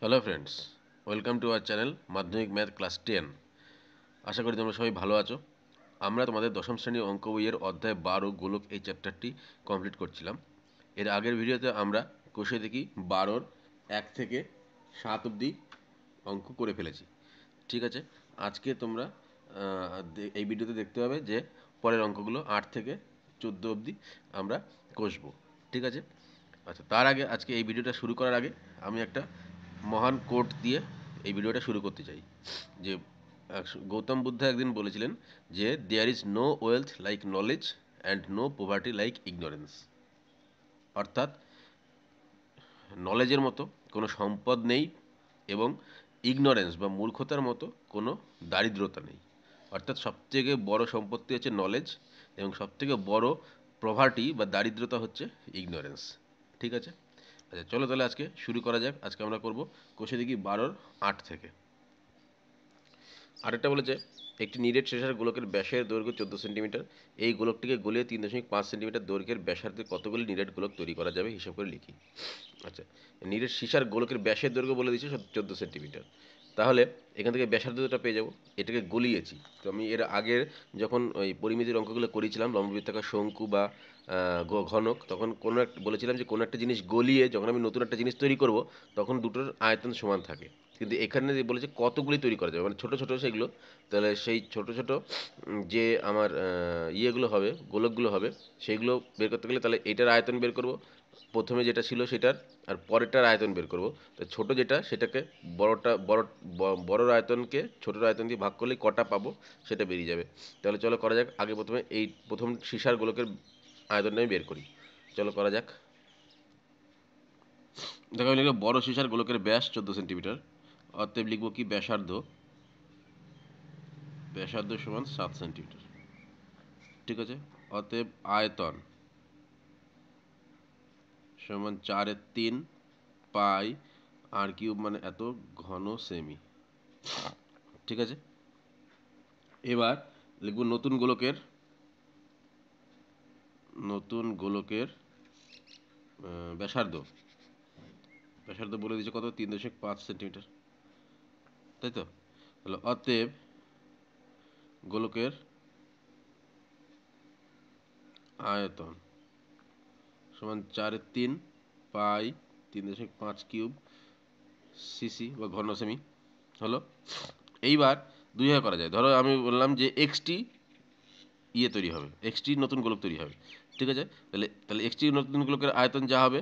Hello friends, welcome to our channel মাধ্যমিক math class 10। আশা করি তোমরা সবাই ভালো আছো। আমরা তোমাদের দশম শ্রেণীর অঙ্ক বইয়ের অধ্যায় 12 গোলক এই চ্যাপ্টারটি কমপ্লিট করছিলাম। এর আগের ভিডিওতে আমরা কষে দেখি 12-র 1 থেকে 7 অবধি অঙ্ক করে ফেলেছি। ঠিক আছে, আজকে তোমরা এই ভিডিওতে দেখতে পাবে যে পরের অঙ্কগুলো 8 থেকে 14 অবধি আমরা কষবো। ঠিক আছে, আচ্ছা, তার আগে আজকে এই ভিডিওটা শুরু করার আগে আমি একটা মহান কোট দিয়ে এই ভিডিওটা শুরু করতে চাই। যে গৌতম বুদ্ধ একদিন বলেছিলেন যে there is no wealth like knowledge and no poverty like ignorance. অর্থাৎ নলেজের মতো কোনো সম্পদ নেই এবং ইগনোরেন্স বা মূর্খতার মতো কোনো দারিদ্রতা নেই। অর্থাৎ সবথেকে বড় সম্পত্তি হচ্ছে নলেজ এবং সবথেকে বড় প্রভার্টি বা দারিদ্রতা হচ্ছে ইগনোরেন্স। ঠিক আছে, আচ্ছা চলো তাহলে আজকে শুরু করা যাক। আজকে আমরা করব কোষে দেখি 12-র 8 থেকে। আরেকটা বলেছে একটি নিরেট শেষার গোলকের ব্যাসের দৈর্ঘ্য 14 সেন্টিমিটার। এই গোলকটিকে গলিয়ে 3.5 সেন্টিমিটার দৈর্ঘ্যের ব্যাসার্ধে কতগুলি নিরেট গোলক তৈরি করা যাবে হিসাব করে লিখি। আচ্ছা, নিরেট সীসার গোলকের ব্যাসের দৈর্ঘ্য বলে দিচ্ছে 14 সেন্টিমিটার। তাহলে এখান থেকে ব্যাসার্ধটা পেয়ে যাবো। এটাকে গলিয়েছি, তো আমি এর আগের যখন ওই পরিমিতির অঙ্কগুলো করেছিলাম লম্ববৃত্তাকার শঙ্কু বা ঘনক, তখন কোনো একটা বলেছিলাম যে কোনো একটা জিনিস গলিয়ে যখন আমি নতুন একটা জিনিস তৈরি করব তখন দুটোর আয়তন সমান থাকে। কিন্তু এখানে বলেছে কতগুলি তৈরি করা যাবে, মানে ছোটো ছোটো সেগুলো। তাহলে সেই ছোটো ছোটো যে আমার ইয়েগুলো হবে, গোলকগুলো হবে, সেইগুলো বের করতে গেলে তাহলে এটার আয়তন বের করব, প্রথমে যেটা ছিল সেটার, আর পরেরটার আয়তন বের করব। তো ছোটো যেটা সেটাকে বড়োর আয়তনকে ছোটোর আয়তন দিয়ে ভাগ করলেই কটা পাবো সেটা বেরিয়ে যাবে। তাহলে চলো করা যাক। আগে প্রথমে এই প্রথম সীসার গোলকের আয়তনটা আমি বের করি। চলো করা যাক। দেখো আমি লিখবো বড় সীসার গোলকের ব্যাস 14 সেন্টিমিটার। অতএব লিখবো কি ব্যাসার্ধ, ব্যাসার্ধ সমান 7 সেন্টিমিটার। ঠিক আছে, অতএব আয়তন সমান 4/3 পাই আর কিউব মানে এত ঘন সেমি। ঠিক আছে, এবার লিখব নতুন গোলকের ব্যাসার্ধ। ব্যাসার্ধ বলে দিচ্ছে কত, 3.5 সেন্টিমিটার, তাই তো? তাহলে অতএব গোলকের আয়তন সমান 4/3 পাই 3.5 কিউব সিসি বা ঘন সেমি হলো। এইবার দুইভাবে করা যায়। ধরো আমি বললাম যে এক্সটি ইয়ে তৈরি হবে, এক্সটি নতুন গোলক তৈরি হবে। ঠিক আছে, তাহলে তাহলে এক্সটি নতুন গোলকের আয়তন যা হবে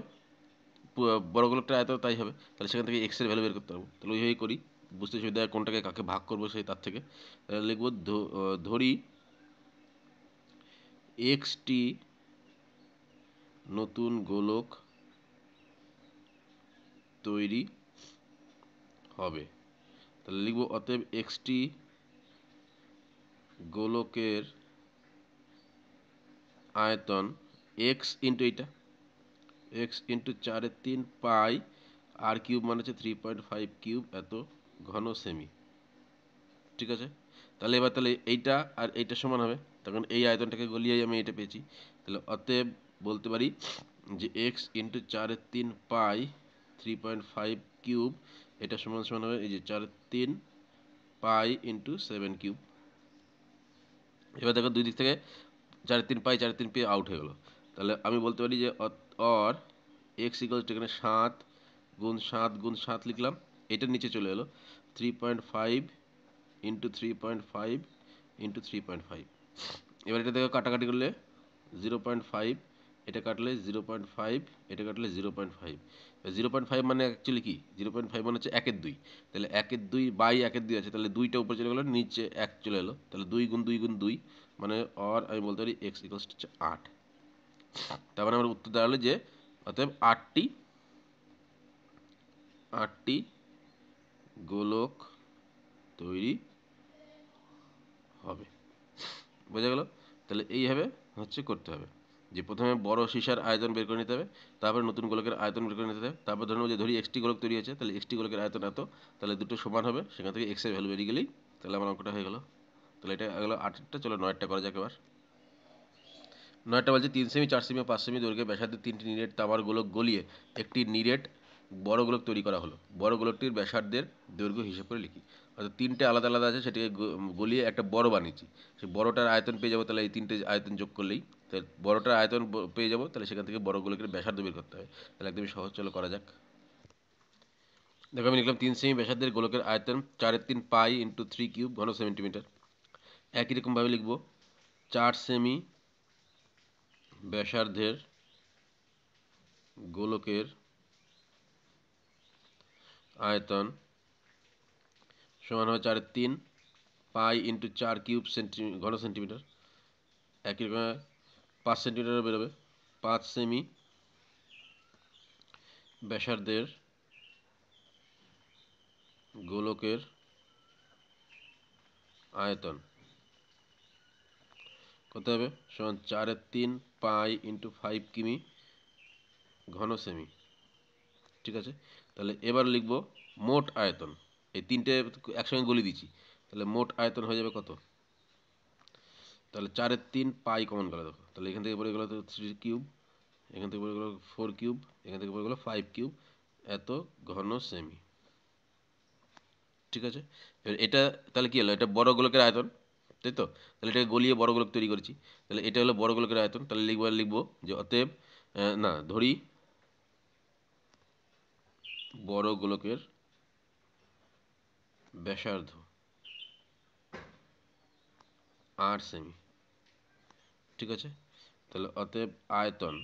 বড় গোলকটার আয়তন তাই হবে। তাহলে সেখান থেকে এক্স এর ভ্যালু বের করতে পারবো। তাহলে ওইভাবেই করি, বুঝতে সুবিধা হয় কোনটাকে কাকে ভাগ করবো সেই তার থেকে। তাহলে লিখবো ধরি এক্সটি নতুন গোলক তৈরি হবে। তাহলে লিখবো অতএব এক্সটি গোলকের আয়তন এক্স ইন্টু এইটা, এক্স ইন্টু 4/3 পাই আর কিউব মানে হচ্ছে 3.5 কিউব এত ঘন সেমি। ঠিক আছে, তাহলে এবার তাহলে এইটা আর এইটা সমান হবে, তখন এই আয়তনটাকে গলিয়ে আমি এটা পেয়েছি। তাহলে অতএব বলতে পারি যে এক্স ইন্টু 4/3 পাই 3.5 কিউব এটা সমান সমান হবে এই যে 4/3 পাই ইন্টু 7 কিউব। এবার দেখো দুই দিক থেকে 4/3 পাই 4/3 পি আউট হয়ে গেল। তাহলে আমি বলতে পারি যে অর এক্স ইকুয়ালস এখানে 7 গুণ 7 লিখলাম, এটার নিচে চলে এলো 3.5 ইন্টু 3.5 ইন্টু 3.5। এবার এটা দেখো কাটাকাটি করলে 0.5, এটা কাটলে 0.5, এটা কাটলে 0.5। 0.5 মানে অ্যাকচুয়ালি কি, 0.5 মানে হচ্ছে 1/2। তাহলে 1/2 বাই 1/2 আছে, তাহলে দুইটা উপরে চলে গেলো, নিচে 1 চলে এলো, তাহলে 2 গুণ 2 গুণ 2 মানে অর আমি বলতে পারি এক্স ইকুয়ালস হচ্ছে 8। তার মানে আমার উত্তর দাঁড়ালো যে অতএব 8টি গোলক তৈরি হবে। বোঝা গেল? তাহলে এইভাবে হচ্ছে করতে হবে যে প্রথমে বড় সীসার আয়তন বের করে নিতে হবে, তারপরে নতুন গোলকের আয়তন বের করে নিতে হবে, তারপর ধরুন যে ধরি এক্সটি গোলক তৈরি আছে, তাহলে এক্সটি গোলকের আয়তন এত, তাহলে দুটো সমান হবে, সেখান থেকে এক্সের ভ্যালু বেরিয়ে গেলেই তাহলে আমার অঙ্কটা হয়ে গেল। তাহলে এটা গেলো 8টা। চলো 9টা করা যাক এবার। 9টা বলছে 3 সেমি 4 সেমি 5 সেমি দৈর্ঘ্যে ব্যাসার্ধে 3টি নিরেট তামার গোলক গলিয়ে একটি নিরেট বড় গোলক তৈরি করা হলো, বড় গোলকটির ব্যাসার্ধের দৈর্ঘ্য হিসাব করে লিখি। অর্থাৎ তিনটে আলাদা আলাদা আছে, সেটাকে গলিয়ে একটা বড় বানিয়েছি। সেই বড়টার আয়তন পেয়ে যাবো, তাহলে এই তিনটে আয়তন যোগ করলেই তাহলে বড়টার আয়তন পেয়ে যাবো, তাহলে সেখান থেকে বড় গোলকের ব্যাসার্ধ বের করতে হবে। তাহলে একদমই সহজ, চলো করা যাক। দেখো আমি লিখলাম 3 সেমি ব্যাসার্ধের গোলকের আয়তন 4/3 পাই × 3³ ঘন সেন্টিমিটার। একই রকমভাবে লিখব 4 সেমি ব্যাসার্ধের গোলকের আয়তন সমান হবে 4/3 পাই × 4³ ঘন সেন্টিমিটার। একই রকম 5 সেন্টিমিটার বেরোবে। 5 সেমি ব্যাসার্ধের গোলকের আয়তন কত হবে, সমান 4/3 পাই × 5 কিমি ঘন সেমি। ঠিক আছে, তাহলে এবার লিখব মোট আয়তন। এই তিনটে একসঙ্গে গলি দিচ্ছি, তাহলে মোট আয়তন হয়ে যাবে কত, তাহলে 4/3 পাই কমন গেল, দেখো তাহলে এখান থেকে পড়ে গেলো 3³ এখান থেকে পড়ে গেলো 4³ এখান থেকে পড়ে গেলো 5³ এত ঘন সেমি। ঠিক আছে, এবার এটা তাহলে কি হলো, এটা বড় গোলকের আয়তন, তাই তো? তাহলে এটাকে গলিয়ে বড় গোলক তৈরি করেছি, তাহলে এটা হলো বড় গোলকের আয়তন। তাহলে লিখবো যে অতএব না ধরি বড় গোলকের ব্যাসার্ধ 8 সেমি। ঠিক আছে, তাহলে অতএব আয়তন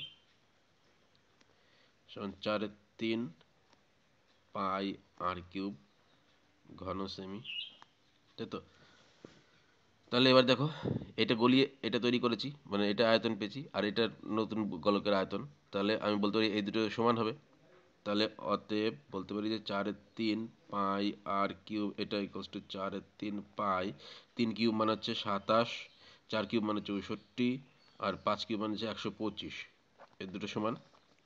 সমান 4/3 পাই r³ ঘন সেমি, তাই তো? তাহলে এবার দেখো, এটা গলিয়ে এটা তৈরি করেছি, মানে এটা আয়তন পেয়েছি, আর এটা নতুন গোলকের আয়তন। তাহলে আমি বলতে পারি এই দুটো সমান হবে। তাহলে অতএব বলতে পারি যে 4/3 পাই r³ এটা ইকুয়ালস টু 4/3 পাই, 3³ মানে হচ্ছে 27, 4³ মানে 64, আর 5³ মানে হচ্ছে 125, এর দুটো সমান।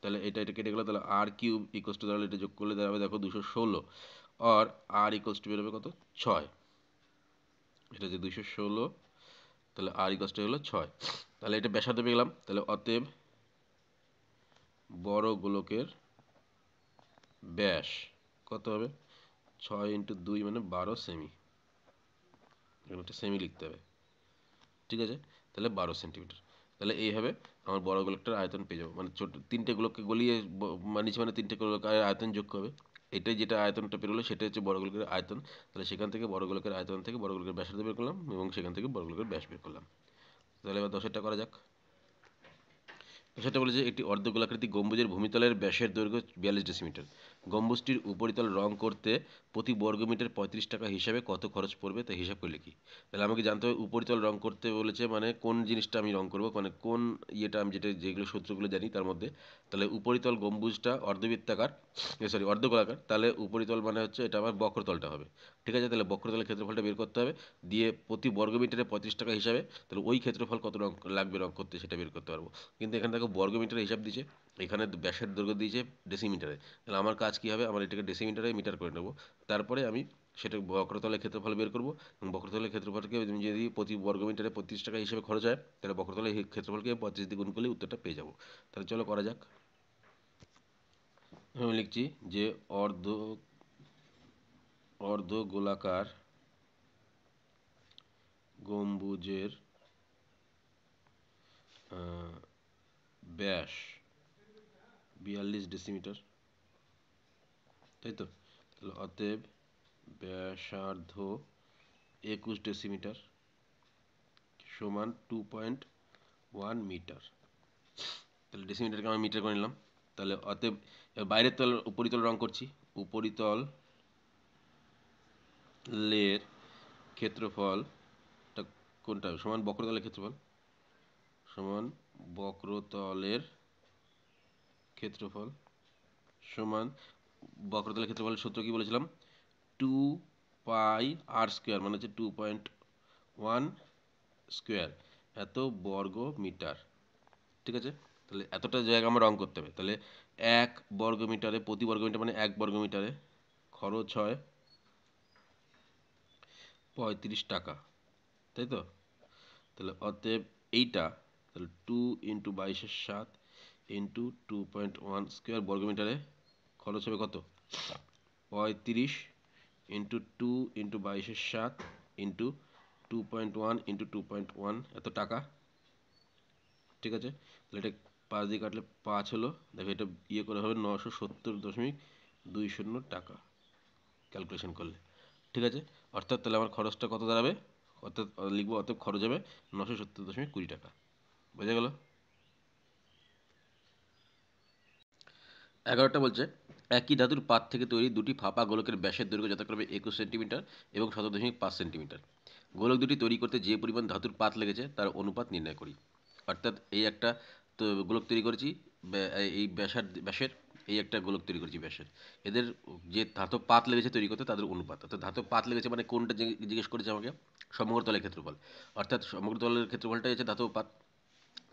তাহলে এটা কেটে গেলো, তাহলে r³ ইকুয়ালস টু, তাহলে এটা যোগ করলে দাঁড়াবে দেখো 216, আর r ইকুয়ালস টু বেরোবে কত, 6। এটা যে 216, তাহলে r ইকুয়ালস টু হলো 6। তাহলে এটা ব্যাসার্ধ পেয়ে গেলাম। তাহলে অতএব বড় গোলকের ব্যাস কত হবে, 6 × 2 মানে 12 সেমি। এখানে একটা সেমি লিখতে হবে। ঠিক আছে, তাহলে 12 সেন্টিমিটার। তাহলে এইভাবে আমার বড় গোলকটার আয়তন পেয়ে যাবো, মানে ছোট তিনটে গোলককে গলিয়ে মানিয়েছি, মানে তিনটে গোলকের আয়তন যোগ হবে। এটাই যেটা আয়তনটা পেরোলো সেটা হচ্ছে বড় গোলকের আয়তন। তাহলে সেখান থেকে বড় গোলকের আয়তন থেকে বড় গোলকের ব্যাসার্ধ বের করলাম, এবং সেখান থেকে বড় গোলকের ব্যাস বের করলাম। তাহলে এবার 10-এরটা করা যাক। সেটা বলেছে একটি অর্ধগোলাকৃতি গম্বুজের ভূমিতলের ব্যাসের দৈর্ঘ্য 42 ডেসিমিটার। গম্বুজটির উপরিতল রং করতে প্রতি বর্গমিটার 35 টাকা হিসাবে কত খরচ পড়বে তা হিসাব করে লিখি। তাহলে আমাকে জানতে হবে উপরিতল রং করতে বলেছে, মানে কোন জিনিসটা আমি রং করবো, মানে কোন ইয়েটা আমি যেগুলো সূত্রগুলো জানি তার মধ্যে। তাহলে উপরিতল গম্বুজটা অর্ধবৃত্তাকার, সরি অর্ধগোলাকার, তাহলে উপরিতল মানে হচ্ছে এটা আমার বক্রতলটা হবে। ঠিক আছে, তাহলে বক্রতলের ক্ষেত্রফলটা বের করতে হবে, দিয়ে প্রতি বর্গমিটারে 35 টাকা হিসাবে, তাহলে ওই ক্ষেত্রফল কত রং লাগবে রং করতে সেটা বের করতে পারবো। কিন্তু এখানে দেখো বর্গমিটারে হিসাব দিয়েছে, এখানে ব্যাসের দৈর্ঘ্য দিয়েছে ডেসিমিটারে। তাহলে আমার কাজ কী হবে, আমার এটাকে ডেসিমিটারে মিটার করে নেবো, তারপরে আমি সেটা বক্রতলের ক্ষেত্রফল বের করবো, এবং বক্রতলের ক্ষেত্রফলকে যদি প্রতি বর্গমিটারে 35 টাকা হিসেবে খরচ হয়, তাহলে বক্রতলের ক্ষেত্রফলকে 35 দিয়ে গুণ করলে উত্তরটা পেয়ে যাবো। তাহলে চলো করা যাক। আমি লিখছি যে অর্ধগোলাকার গম্বুজের ব্যাস 42 ডেসিমিটার, তাই তো? তাহলে অতএব ব্যাসার্ধ 21 ডেসিমিটার সমান 2.1 মিটার। তাহলে ডেসিমিটারকে আমি মিটার করে নিলাম। তাহলে অতএব বাইরের তল উপরিতল রং করছি, উপরিতলের ক্ষেত্রফলটা কোনটা সমান বক্রতলের ক্ষেত্রফল, সমান বক্রতলের ক্ষেত্রফল সমান বক্রতলের ক্ষেত্রফলের সূত্র কি বলেছিলাম, 2πr², মানে হচ্ছে 2.1² এত বর্গ মিটার। ঠিক আছে, তাহলে এতটা জায়গা আমার রং করতে হবে। তাহলে এক বর্গ মিটারে, প্রতি বর্গ মিটার মানে 1 বর্গ মিটারে খরচ হয় 35 টাকা, তাই তো? তাহলে অতএব এইটা, তাহলে 2 × 22·7 × 2.1² বর্গমিটারে খরচ হবে কত? 35 ইন্টু 2 ইন্টু 22/7 ইন্টু 2.1 ইন্টু 2.1 এত টাকা। ঠিক আছে, তাহলে এটা 5 দিয়ে কাটলে 5 হলো। দেখো এটা করে হবে 970.20 টাকা ক্যালকুলেশন করলে। ঠিক আছে, অর্থাৎ তাহলে আমার খরচটা কত দাঁড়াবে? অর্থাৎ লিখবো অতএব খরচ হবে 970.20 টাকা। বোঝা গেল? 11টা বলছে একই ধাতুর পাত থেকে তৈরি দুটি ফাঁপা গোলকের ব্যাসের দৈর্ঘ্য যথাক্রমে 21 সেন্টিমিটার এবং 17.5 সেন্টিমিটার। গোলক দুটি তৈরি করতে যে পরিমাণ ধাতুর পাত লেগেছে তার অনুপাত নির্ণয় করি। অর্থাৎ এই একটা তো গোলক তৈরি করেছি, এই ব্যাসের এই একটা গোলক তৈরি করেছি ব্যাসের, এদের যে ধাতব পাত লেগেছে তৈরি করতে তাদের অনুপাত। অর্থাৎ ধাতব পাত লেগেছে মানে কোনটা জিজ্ঞেস করেছে আমাকে? সমগ্র তলের ক্ষেত্রফল। অর্থাৎ সমগ্র তলের ক্ষেত্রফলটাই হচ্ছে ধাতব পাত,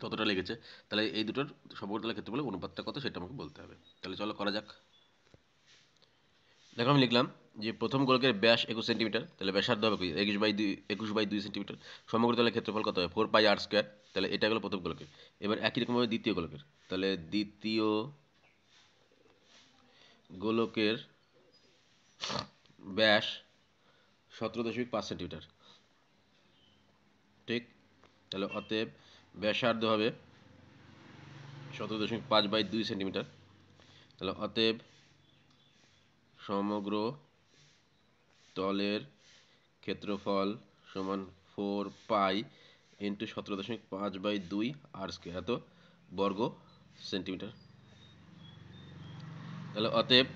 ততটা লেগেছে। তাহলে এই দুটোর সমগ্র তলের ক্ষেত্রফলের অনুপাতটা কত সেটা আমাকে বলতে হবে। তাহলে চলো করা যাক। দেখো আমি লিখলাম যে প্রথম গোলকের ব্যাস 21 সেন্টিমিটার, তাহলে ব্যাসার্ধ হবে 21/2 সেন্টিমিটার। সমগ্র তলের ক্ষেত্রফল কত হবে? 4πr²। তাহলে এটা গেলো প্রথম গোলকের। এবার একই রকমভাবে দ্বিতীয় গোলকের, তাহলে দ্বিতীয় গোলকের ব্যাস 17.5 সেন্টিমিটার। ঠিক, তাহলে অতএব ব্যাসার্ধ হবে 17.5/2 সেন্টিমিটার। তাহলে অতএব সমগ্র তলের ক্ষেত্রফল সমান 4π ইন্টু 17.5/2 r², এত বর্গ সেন্টিমিটার। তাহলে অতএব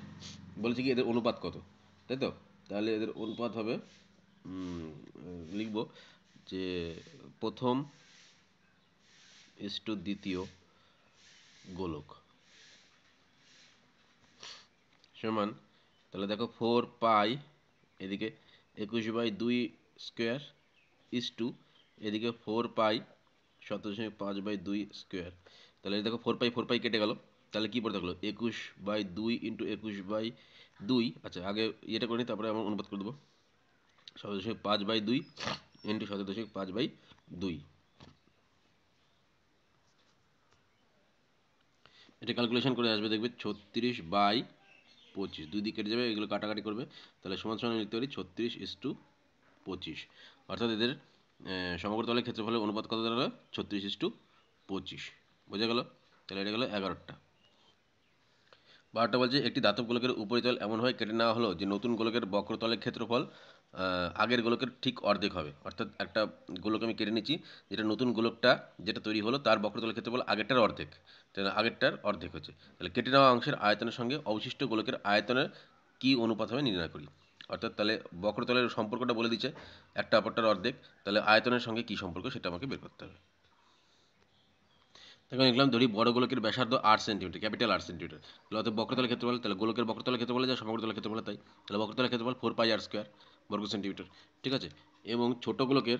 বলেছি কি এদের অনুপাত কত, তাই তো? তাহলে এদের অনুপাত হবে, লিখব যে প্রথম ইস্টু দ্বিতীয় গোলক সমান, তাহলে দেখো 4π এদিকে 21/2 ইস্টু এদিকে 4π 17.5/2। তাহলে দেখো 4π কেটে গেল, তাহলে কি পড়ে থাকলো? 21/2 ইন্টু 21/2। আচ্ছা আগে ইয়েটা করে নিই, তারপরে আমরা অনুপাত করে দেবো। 17.5/2 ইন্টু 17.5/2, এটা ক্যালকুলেশন করে আসবে, দেখবে 36/25। দুই দিক কেটে যাবে, এগুলো কাটাকাটি করবে, তাহলে সমান সমান লিখতে পারি 36/25। অর্থাৎ এদের সমগ্র তলের ক্ষেত্রফলের অনুপাত কত দাঁড়ালো? 36/25। বোঝা গেল? তাহলে এটা গেলো 11টা। 12টা বলছে একটি ধাতব গোলকের উপরিতল এমনভাবে কেটে নেওয়া হলো যে নতুন গোলকের বক্রতলের ক্ষেত্রফল আগের গোলকের ঠিক অর্ধেক হবে। অর্থাৎ একটা গোলক আমি কেটে নিচ্ছি, যেটা নতুন গোলকটা যেটা তৈরি হলো তার বক্রতলের ক্ষেত্রফল আগেরটার অর্ধেক। তাহলে আগেরটার অর্ধেক হচ্ছে, তাহলে কেটে নেওয়া অংশের আয়তনের সঙ্গে অবশিষ্ট গোলকের আয়তনের কী অনুপাত হবে নির্ণয় করি। অর্থাৎ তাহলে বক্রতলের সম্পর্কটা বলে দিচ্ছে, একটা অপরটার অর্ধেক, তাহলে আয়তনের সঙ্গে কী সম্পর্ক সেটা আমাকে বের করতে হবে। এখন লিখলাম ধরি বড় গোলকের ব্যাসার্ধ 8 সেন্টিমিটার, ক্যাপিটাল 8 সেন্টিমিটার। তাহলে অত বক্রতলের ক্ষেত্রফল, তাহলে গোলকের বক্রতলের ক্ষেত্রফল যা সমগ্র তলের ক্ষেত্রফল তাই। তাহলে বক্রতলের ক্ষেত্রফল 4πr² বর্গ সেন্টিমিটার। ঠিক আছে, এবং ছোট গোলকের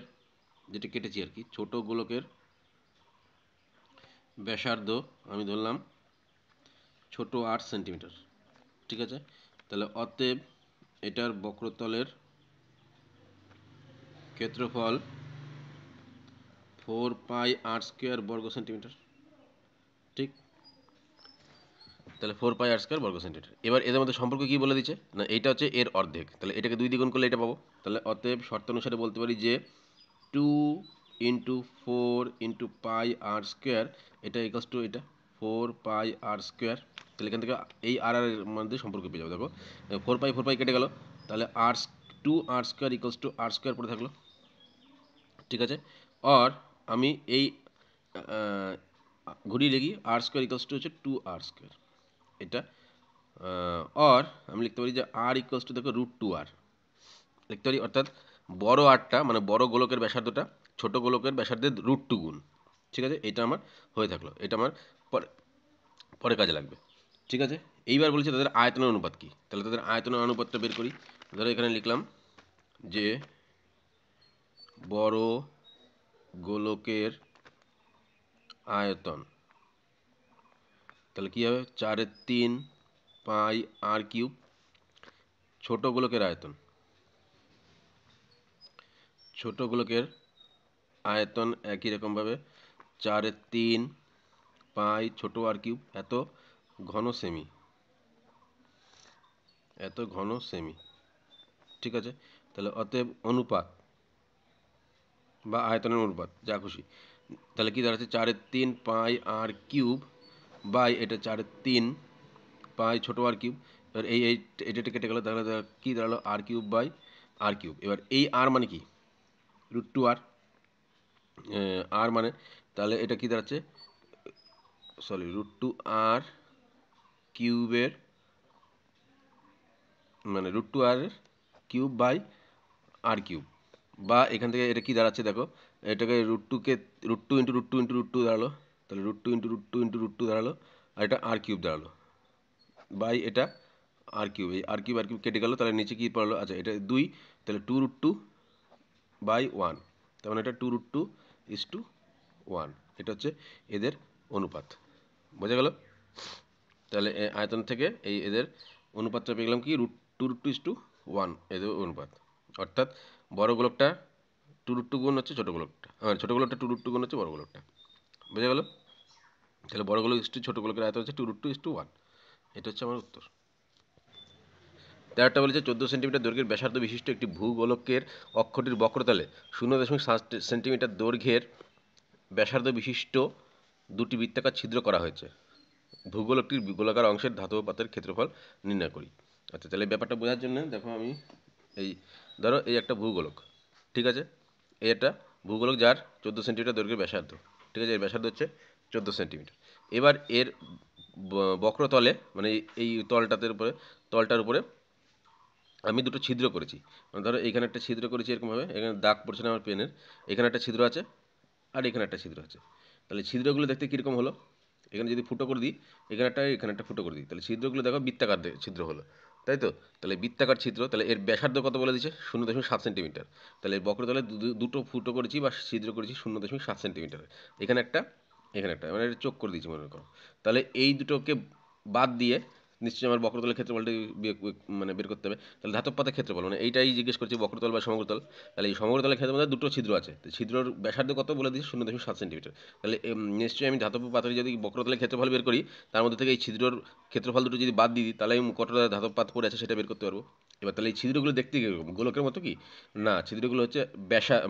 যেটা কেটেছি আর কি, ছোট গোলকের ব্যাসার্ধ আমি ধরলাম ছোট 8 সেন্টিমিটার। ঠিক আছে, তাহলে অতএব এটার বক্রতলের ক্ষেত্রফল 4πr² বর্গ সেন্টিমিটার। ঠিক, তাহলে 4πr² বর্গ সেন্টিমিটার। এবার এদের মধ্যে সম্পর্ক কি বলে দিচ্ছে না, এইটা হচ্ছে এর অর্ধেক, তাহলে এটাকে 2 দিয়ে গুণ করলে এটা পাবো। তাহলে অতএব শর্ত অনুসারে বলতে পারি যে 2 ইন্টু 4 ইন্টু πr², এটা ইকস টু এটা 4πr²। তাহলে এখান থেকে এই আর এর মধ্যে সম্পর্ক পেয়ে যাবো। দেখো 4π কেটে গেল, তাহলে r² ইকস টু r² পড়ে থাকলো। ঠিক আছে, আর আমি এই ঘুরিয়ে লিখি r² ইকস টু হচ্ছে 2r²। এটা আর আমি লিখতে পারি যে আর ইকুয়ালস টু দেখো √2r লিখতে পারি। অর্থাৎ বড় আরটা মানে বড় গোলকের ব্যাসার্ধটা ছোট গোলকের ব্যাসার্ধের √2 গুণ। ঠিক আছে, এটা আমার হয়ে থাকলো, এটা আমার পরে পরে কাজে লাগবে। ঠিক আছে, এইবার বলেছি তাদের আয়তনের অনুপাত কী। তাহলে তাদের আয়তনের অনুপাতটা বের করি। ধরো এখানে লিখলাম যে বড় গোলকের আয়তন, তাহলে কী হবে? 4/3πr³। ছোট গোলকের আয়তন, ছোট গোলকের আয়তন একই রকমভাবে 4/3π ছোট r³ এত ঘন সেমি। এত ঘন সেমি। ঠিক আছে, তাহলে অতএব অনুপাত বা আয়তনের অনুপাত যা খুশি, তাহলে কি দাঁড়াচ্ছে 4/3 পাই আর কিউব বাই এটা 4/3 পাই ছোটো আর কিউব। এবার এটা কেটে গেলো, তাহলে কি দাঁড়ালো আর কিউব বাই আর কিউব। এবার এই আর মানে কি, √2r। আর মানে তাহলে এটা কি দাঁড়াচ্ছে, সরি √2r কিউবের মানে √2r cube by R cube. বা এখান থেকে এটা কি দাঁড়াচ্ছে দেখো, এটাকে √2কে √2 ইন্টু √2 ইন্টু √2 দাঁড়ালো, তাহলে √2 ইন্টু √2 ইন্টু √2 দাঁড়ালো, আর এটা আর কিউব দাঁড়ালো বাই এটা আর কিউব। এই আর কিউব কেটে গেল, তাহলে নিচে কি পড়লো, আচ্ছা এটা 2, তাহলে 2√2 বাই 1, তার মানে এটা 2√2:1। এটা হচ্ছে এদের অনুপাত। বোঝা গেল? তাহলে আয়তন থেকে এদের অনুপাতটা পেয়ে গেলাম কি, 2√2:1 এদের অনুপাত। অর্থাৎ বড় গোলকটা 2√2 গুণ হচ্ছে ছোটো গোলকটা, ছোটো গোলকটা 2√2 গুণ হচ্ছে বড় গোলকটা। বোঝা গেল? তাহলে বড় গোলক ইস্টু ছোটো গোলকের আয়তন হচ্ছে 2√2:1। এটা হচ্ছে আমার উত্তর। 13টা বলেছে 14 সেন্টিমিটার দৈর্ঘ্যের ব্যাসার্ধ বিশিষ্ট একটি ভূগোলকের অক্ষটির বক্রতলে 0.7 সেন্টিমিটার দৈর্ঘ্যের ব্যাসার্ধ বিশিষ্ট দুটি বৃত্তাকার ছিদ্র করা হয়েছে। ভূগোলকটির গোলাকার অংশের ধাতব পাতের ক্ষেত্রফল নির্ণয় করি। আচ্ছা, তাহলে ব্যাপারটা বোঝার জন্য দেখো আমি এই ধরো এই একটা ভূগোলক, ঠিক আছে, এই একটা ভূগোলক যার 14 সেন্টিমিটার দৈর্ঘ্যের ব্যাসার্ধ, ঠিক আছে, এর ব্যাসার্ধ হচ্ছে 14 সেন্টিমিটার। এবার এর বক্রতলে মানে এই তলটার উপরে আমি দুটো ছিদ্র করেছি। ধরো এইখানে একটা ছিদ্র করেছি এরকমভাবে, এখানে দাগ পড়ছে না আমার পেনের, এখানে একটা ছিদ্র আছে আর এখানে একটা ছিদ্র আছে। তাহলে ছিদ্রগুলো দেখতে কীরকম হলো, এখানে যদি ফুটো করে দিই, এখানে একটা ফুটো করে দিই, তাহলে ছিদ্রগুলো দেখো বৃত্তাকার ছিদ্র হলো, তাই তো? তাহলে বৃত্তাকার ছিদ্র, তাহলে এর ব্যাসার্ধ কত বলে দিচ্ছে, 0.7 সেন্টিমিটার। তাহলে এর বক্রতলে দুটো ফুটো করেছি বা ছিদ্র করেছি 0.7 সেন্টিমিটার, এখানে একটা এখানে একটা, মানে এটা চোখ করে দিয়েছি মনে করো। তাহলে এই দুটোকে বাদ দিয়ে নিশ্চয়ই আমার বক্রতলের ক্ষেত্রফলটা মানে বের করতে হবে। তাহলে ধাতব পাতের ক্ষেত্রফল মানে এইটাই জিজ্ঞেস করছি, বক্রতল বা সমগ্রতল। তাহলে এই সমগ্রতলের ক্ষেত্রের মধ্যে দুটো ছিদ্র আছে, তো ছিদ্রর ব্যাসার্ধ কত বলে দিচ্ছে 0.7 সেন্টিমিটার। তাহলে নিশ্চয়ই আমি ধাতব পাতের যদি বক্রতলের ক্ষেত্রফল বের করি, তার মধ্যে থেকে এই ছিদ্রর ক্ষেত্রফল দুটো যদি বাদ দিই, তাহলে আমি কতটা ধাতব পাত পড়ে আছে সেটা বের করতে পারবো। এবার তাহলে এই ছিদ্রগুলো দেখতে কীরকম, গোলকের মতো কি না, ছিদ্রগুলো হচ্ছে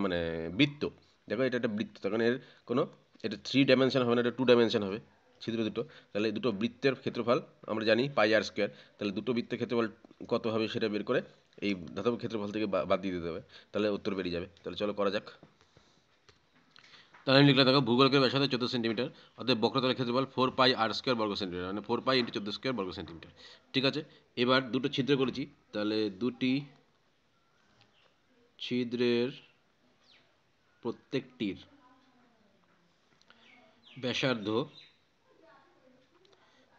মানে বৃত্ত। দেখো এটা একটা বৃত্ত, তখন এর কোনো এটা 3 ডাইমেনশন হবে না, এটা 2 ডাইমেনশন হবে ছিদ্র দুটো। তাহলে দুটো বৃত্তের ক্ষেত্রফল আমরা জানি πr², তাহলে দুটো বৃত্তের ক্ষেত্রফল কত হবে সেটা বের করে এই ধাতব ক্ষেত্রফল থেকে বাদ দিয়ে দিতে হবে, তাহলে উত্তর বেরিয়ে যাবে। তাহলে চলো করা যাক। তাহলে আমি লিখলাম দেখো, ভূগোলকের ব্যাসার্ধ 14 সেন্টিমিটার, অর্থাৎ বক্রতলের ক্ষেত্রফল 4πr² বর্গ সেন্টিমিটার, মানে 4π × 14² বর্গ সেন্টিমিটার। ঠিক আছে, এবার দুটো ছিদ্র করেছি, তাহলে দুটি ছিদ্রের প্রত্যেকটির ব্যাসার্ধ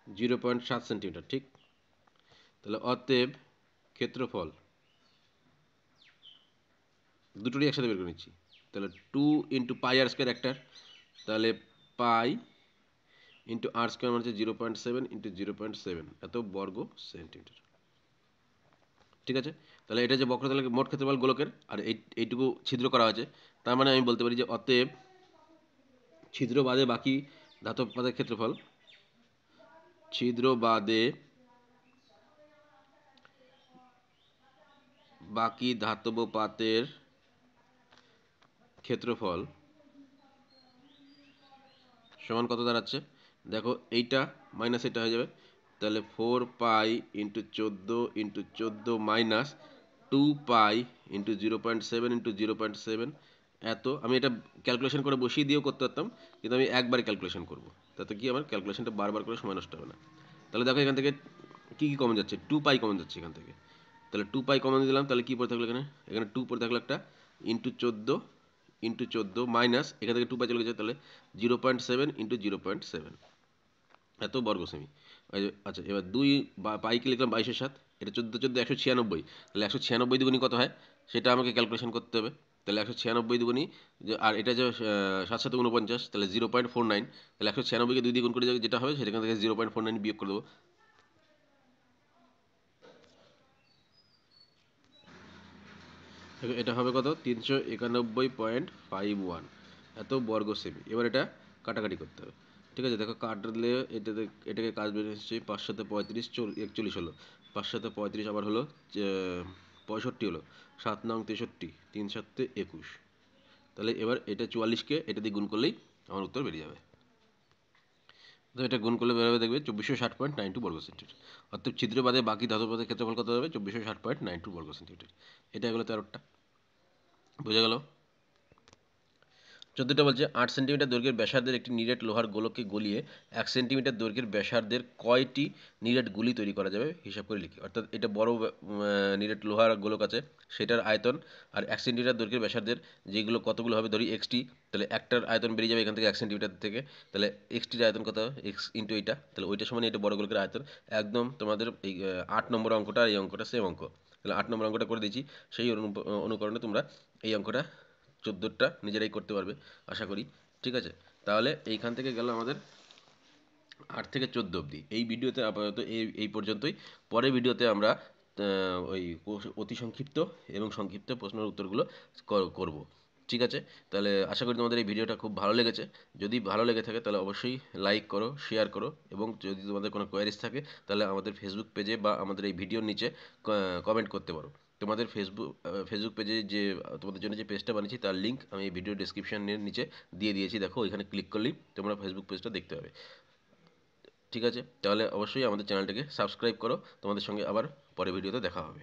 0.7 সেন্টিমিটার, ঠিক? তাহলে অতএব ক্ষেত্রফল দুটোরই একসাথে বের করে নিচ্ছি, তাহলে 2 × πr² একটার, তাহলে পাই × r² মানে হচ্ছে 0.7 × 0.7 এত বর্গ সেন্টিমিটার। ঠিক আছে, তাহলে এটা যে বক্রতলের মোট ক্ষেত্রফল গোলকের, আর এইটুকু ছিদ্র করা হয়েছে, তার মানে আমি বলতে পারি যে অতএব ছিদ্র বাদে বাকি ধাতব পাতের ক্ষেত্রফল, ছিদ্র বাদে বাকি ধাতব পাতের ক্ষেত্রফল সমান কত দাঁড়াচ্ছে দেখো, এইটা মাইনাস এটা হয়ে যাবে, তাহলে 4π × 14 × 14 মাইনাস 2π × 0.7 × 0.7 এত। আমি এটা ক্যালকুলেশন করে বসিয়ে দিয়েও করতে পারতাম, কিন্তু আমি একবারে ক্যালকুলেশন করবো, তাতে কি আমার ক্যালকুলেশনটা বারবার করে সময় নষ্ট হবে না। তাহলে দেখো এখান থেকে কী কী কমন যাচ্ছে, 2π কমন যাচ্ছে এখান থেকে, তাহলে 2π কমন দিলাম, তাহলে কী পড়ে থাকলো এখানে, এখানে 2 পড়ে থাকলো একটা, × 14 মাইনাস এখান থেকে 2π চলে গেছে, তাহলে 0.7 × 0.7 এত বর্গ সেমি। আচ্ছা, এবার পাইকে লিখলাম 22/7, এটা 14 196, তাহলে 196 দুগুণী কত হয় সেটা আমাকে ক্যালকুলেশন করতে হবে। তাহলে 196 দুগুণী আর এটা যে 7 7 49, তাহলে 0.49, তাহলে 196কে 2 দিয়ে গুণ করে যেটা হবে সেখান থেকে 0.49 বিয়োগ করে দেবো। এটা হবে কত, 391.51 এত বর্গ সেমি। এবার এটা কাটাকাটি করতে হবে, ঠিক আছে। দেখো কাটলে এটাকে কাজ বের হচ্ছে, 5 × 7 = 35, 41 হলো, 5 সাথে 35 আবার হলো 65 হলো, 7 নং 63, 3 সাতে 21। তাহলে এবার এটা 44কে এটা দিয়ে গুণ করলেই আমার উত্তর বেরিয়ে যাবে। তো এটা গুণ করলে বেরোবে, দেখবে 2460.92 বর্গ সেন্টিমিটার। অর্থাৎ ছিদ্র বাদে বাকি ধাতুপথের ক্ষেত্রফল কত হবে? 2460.92 বর্গ সেন্টিমিটার। এটা হলো 13টা। বুঝে গেল? 14টা বলছে 8 সেন্টিমিটার দৈর্ঘ্যের ব্যাসার্ধের একটি নিরেট লোহার গোলককে গলিয়ে 1 সেন্টিমিটার দৈর্ঘ্যের ব্যাসার্ধের কয়টি নিরেট গুলি তৈরি করা যাবে হিসাব করে লিখি। অর্থাৎ এটা বড় নিরেট লোহার গোলক আছে, সেটার আয়তন আর 1 সেন্টিমিটার দৈর্ঘ্যের ব্যাসার্ধের যেগুলো কতগুলো হবে ধরি এক্সটি, তাহলে একটার আয়তন বেরিয়ে যাবে এখান থেকে 1 সেন্টিমিটার থেকে, তাহলে এক্সটির আয়তন কত? এক্স ইন্টু এইটা, তাহলে ওইটা সমান এটা বড় গোলকের আয়তন। একদম তোমাদের এই 8 নম্বর অঙ্কটা আর এই অঙ্কটা সেম অঙ্ক। তাহলে 8 নম্বর অঙ্কটা করে দিয়েছি, সেই অনুকরণে তোমরা এই অঙ্কটা 14টা নিজেরাই করতে পারবে আশা করি। ঠিক আছে, তাহলে এইখান থেকে গেল আমাদের 8 থেকে 14 অবধি। এই ভিডিওতে আপাতত এই পর্যন্তই। পরের ভিডিওতে আমরা ওই অতি সংক্ষিপ্ত এবং সংক্ষিপ্ত প্রশ্নের উত্তরগুলো করব। ঠিক আছে, তাহলে আশা করি তোমাদের এই ভিডিওটা খুব ভালো লেগেছে। যদি ভালো লেগে থাকে তাহলে অবশ্যই লাইক করো, শেয়ার করো, এবং যদি তোমাদের কোনো কোয়ারিজ থাকে তাহলে আমাদের ফেসবুক পেজে বা আমাদের এই ভিডিওর নিচে কমেন্ট করতে পারো। তোমাদের ফেসবুক পেজে যে তোমাদের জন্য যে পেজটা বানিয়েছি তার লিঙ্ক আমি এই ভিডিও ডেসক্রিপশনের নিচে দিয়ে দিয়েছি, দেখো ওইখানে ক্লিক করলেই তোমরা ফেসবুক পেজটা দেখতে পাবে। ঠিক আছে, তাহলে অবশ্যই আমাদের চ্যানেলটাকে সাবস্ক্রাইব করো। তোমাদের সঙ্গে আবার পরের ভিডিওতে দেখা হবে।